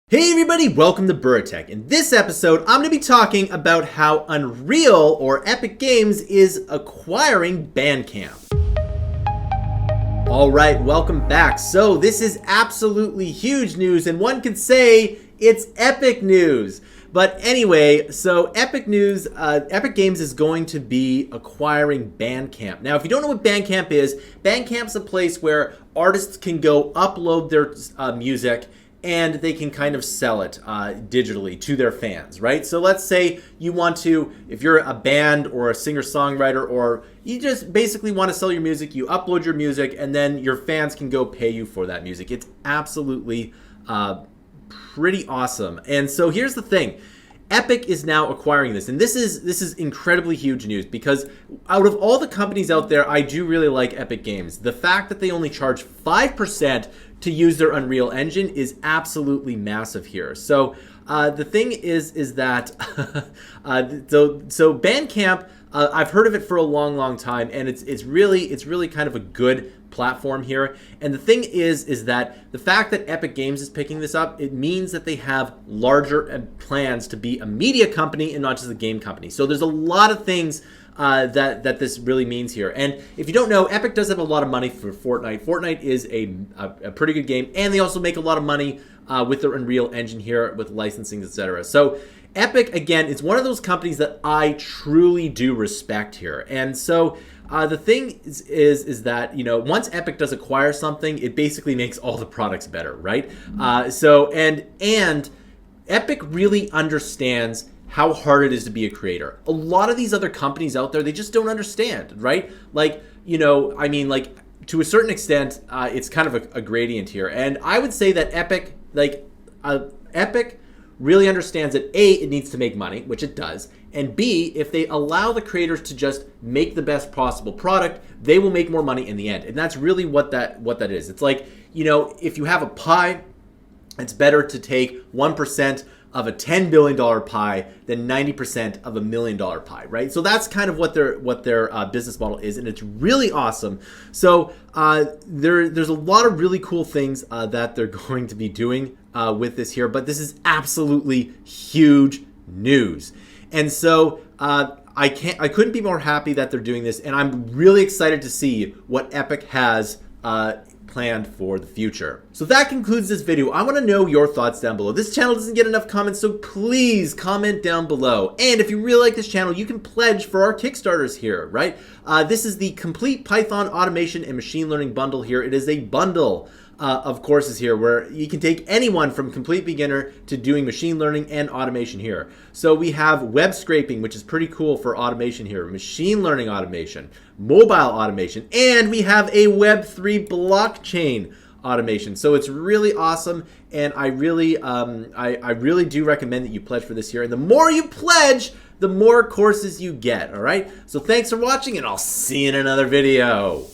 Hey everybody, welcome to Bura. In this episode, I'm going to be talking about how Unreal or Epic Games is acquiring Bandcamp. Alright, welcome back. So this is absolutely huge news, and one could say it's epic news. But anyway, so Epic Games is going to be acquiring Bandcamp. Now, if you don't know what Bandcamp is, Bandcamp's a place where artists can go upload their music and they can kind of sell it digitally to their fans, right? So let's say you want to, if you're a band or a singer-songwriter, or you just basically want to sell your music, you upload your music, and then your fans can go pay you for that music. It's absolutely pretty awesome. And so here's the thing. Epic is now acquiring this, and this is incredibly huge news, because out of all the companies out there, I do really like Epic Games. The fact that they only charge 5% to use their Unreal Engine is absolutely massive here. So the thing is that so Bandcamp, I've heard of it for a long time, and it's really kind of a good platform here. And the thing is that the fact that Epic Games is picking this up, it means that they have larger plans to be a media company and not just a game company. So there's a lot of things that this really means here. And if you don't know, Epic does have a lot of money for Fortnite. Fortnite is a pretty good game, and they also make a lot of money with their Unreal Engine here with licensing, etc. So Epic, again, is one of those companies that I truly do respect here. And so the thing is that, you know, once Epic does acquire something, it basically makes all the products better, right? And Epic really understands how hard it is to be a creator. A lot of these other companies out there, they just don't understand, right? Like, you know, I mean, like, to a certain extent, it's kind of a gradient here. And I would say that Epic really understands that A, it needs to make money, which it does, and B, if they allow the creators to just make the best possible product, they will make more money in the end. And that's really what that is. It's like, you know, if you have a pie, it's better to take 1% of a $10 billion pie than 90% of $1 million pie, right? So that's kind of what their business model is, and it's really awesome. So there's a lot of really cool things that they're going to be doing with this here, but this is absolutely huge news. And so I couldn't be more happy that they're doing this, and I'm really excited to see what Epic has planned for the future. So that concludes this video. I want to know your thoughts down below. This channel doesn't get enough comments, so please comment down below. And if you really like this channel, you can pledge for our Kickstarters here, right? This is the Complete Python Automation and Machine Learning Bundle here. It is a bundle of courses here where you can take anyone from complete beginner to doing machine learning and automation here. So we have web scraping, which is pretty cool for automation here, machine learning automation, mobile automation, and we have a Web3 blockchain automation. So it's really awesome, and I really do recommend that you pledge for this year. And the more you pledge, the more courses you get, all right? So thanks for watching, and I'll see you in another video.